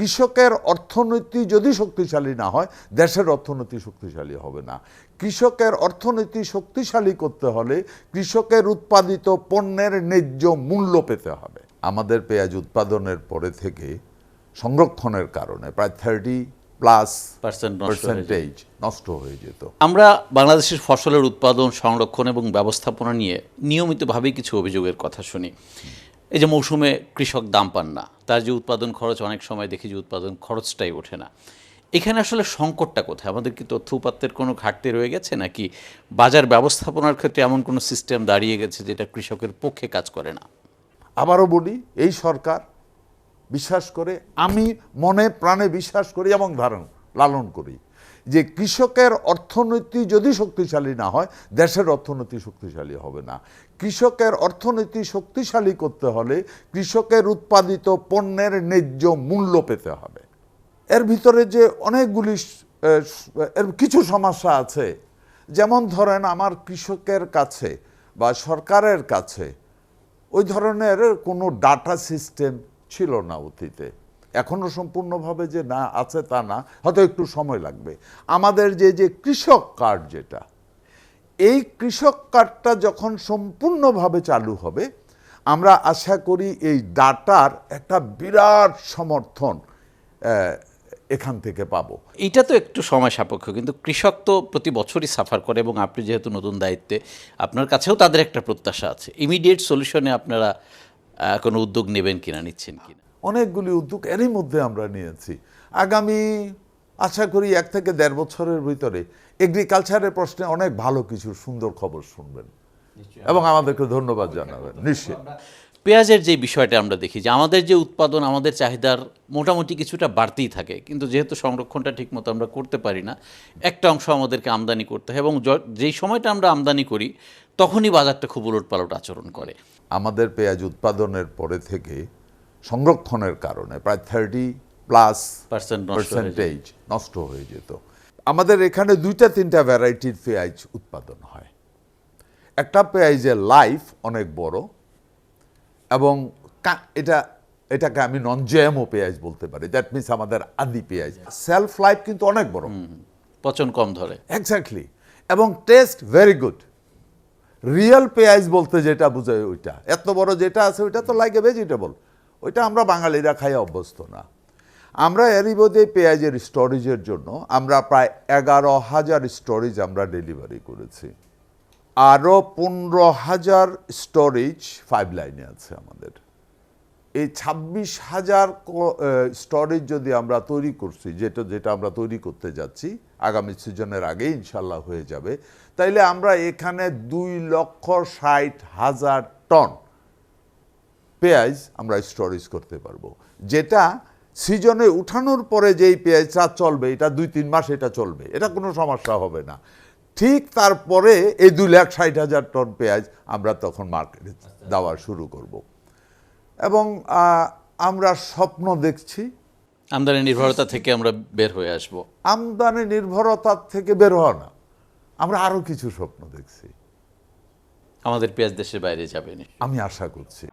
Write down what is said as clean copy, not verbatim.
কৃষকের অর্থনীতি যদি শক্তিশালী না হয় দেশের অর্থনীতি শক্তিশালী হবে না। কৃষকের অর্থনীতি শক্তিশালী করতে হলে কৃষকের উৎপাদিত পণ্যের ন্যায্য মূল্য পেতে হবে। আমাদের পেঁয়াজ উৎপাদনের পরে থেকে সংরক্ষণের কারণে প্রায় 30+% নষ্ট হয়ে যেত। আমরা বাংলাদেশের ফসলের উৎপাদন, সংরক্ষণ এবং ব্যবস্থাপনা নিয়ে নিয়মিতভাবেই কিছু অভিযোগের কথা শুনি। এই যে মৌসুমে কৃষক দাম পান না, তার যে উৎপাদন খরচ, অনেক সময় দেখি যে উৎপাদন খরচটাই ওঠে না। এখানে আসলে সংকটটা কোথায়? আমাদের কি তথ্য উপাত্তের কোনো ঘাটতি রয়ে গেছে, নাকি বাজার ব্যবস্থাপনার ক্ষেত্রে এমন কোনো সিস্টেম দাঁড়িয়ে গেছে যেটা কৃষকের পক্ষে কাজ করে না? আবারও বলি, এই সরকার বিশ্বাস করে, আমি মনে প্রাণে বিশ্বাস করি এবং লালন করি যে কৃষকের অর্থনীতি যদি শক্তিশালী না হয় দেশের অর্থনীতি শক্তিশালী হবে না। কৃষকের অর্থনীতি শক্তিশালী করতে হলে কৃষকের উৎপাদিত পণ্যের ন্যায্য মূল্য পেতে হবে। এর ভিতরে যে অনেকগুলি এর কিছু সমস্যা আছে, যেমন ধরেন আমার কৃষকের কাছে বা সরকারের কাছে ওই ধরনের কোনো ডাটা সিস্টেম ছিল না অতীতে। এখনও সম্পূর্ণভাবে যে না আছে তা না, হয়তো একটু সময় লাগবে। আমাদের যে কৃষক কার্ড, যেটা এই কৃষক কার্ডটা যখন সম্পূর্ণভাবে চালু হবে, আমরা আশা করি এই ডাটার একটা বিরাট সমর্থন এখান থেকে পাবো। এটা তো একটু সময় সাপেক্ষ, কিন্তু কৃষক তো প্রতি বছরই সাফার করে, এবং আপনি যেহেতু নতুন দায়িত্বে, আপনার কাছেও তাদের একটা প্রত্যাশা আছে। ইমিডিয়েট সলিউশনে আপনারা কোনো উদ্যোগ নেবেন কিনা, নিচ্ছেন কিনা? অনেকগুলি উদ্যোগ এরই মধ্যে আমরা নিয়েছি। আগামী আশা করি 1 থেকে 1.5 বছরের ভিতরে এগ্রিকালচারের প্রশ্নে অনেক ভালো কিছু সুন্দর খবর শুনবেন এবং আমাদেরকে ধন্যবাদ জানাবেন। নিশ্চয়ই পেঁয়াজের যে বিষয়টা আমরা দেখি যে আমাদের যে উৎপাদন, আমাদের চাহিদার মোটামুটি কিছুটা বাড়তেই থাকে, কিন্তু যেহেতু সংরক্ষণটা ঠিকমতো আমরা করতে পারি না, একটা অংশ আমাদেরকে আমদানি করতে হয়, এবং যেই সময়টা আমরা আমদানি করি তখনই বাজারটা খুব উলটপালট আচরণ করে। আমাদের পেঁয়াজ উৎপাদনের পরে থেকে সংরক্ষণের কারণে প্রায় 30+% নষ্ট হয়ে যেত। আমাদের এখানে 2-3টা ভ্যারাইটির পেঁয়াজ উৎপাদন হয়। একটা পেঁয়াজের লাইফ অনেক বড়, এবং এটাকে আমি নন জিএমও পেঁয়াজ বলতে পারি। দ্যাট মিনস আমাদের আদি পেঁয়াজ সেলফ লাইফ কিন্তু অনেক বড়, পচন কম ধরে। এক্স্যাক্টলি, এবং টেস্ট ভেরি গুড। রিয়েল পেঁয়াজ বলতে যেটা বোঝায় ওইটা, এত বড় যেটা আছে ওইটা তো লাইক এ ভেজিটেবল, ওইটা আমরা বাঙালিরা খাই অভ্যস্ত না। আমরা এরই মধ্যে পেঁয়াজের স্টোরেজের জন্য আমরা প্রায় 11,000 স্টোরেজ আমরা ডেলিভারি করেছি। আরও 15,000 স্টোরেজ 5 লাইনে আছে আমাদের। এই 26,000 স্টোরেজ যদি আমরা তৈরি করছি, যেটা আমরা তৈরি করতে যাচ্ছি আগামী সিজনের আগে ইনশাল্লাহ হয়ে যাবে, তাইলে আমরা এখানে 2,60,000 টন পেঁয়াজ আমরা স্টোরেজ করতে পারবো, যেটা সিজনে উঠানোর পরে যেই পেঁয়াজটা চলবে, এটা 2-3 মাস এটা চলবে, এটা কোনো সমস্যা হবে না। ঠিক তারপরে এই 2,60,000 টন পেঁয়াজ আমরা তখন মার্কেটে দেওয়া শুরু করব। এবং আমরা স্বপ্ন দেখছি আমদানি নির্ভরতা থেকে আমরা বের হয়ে আসব। আমদানি নির্ভরতা থেকে বের হওয়া না, আমরা আরো কিছু স্বপ্ন দেখছি। আমাদের পেঁয়াজ দেশের বাইরে যাবে না, আমি আশা করছি।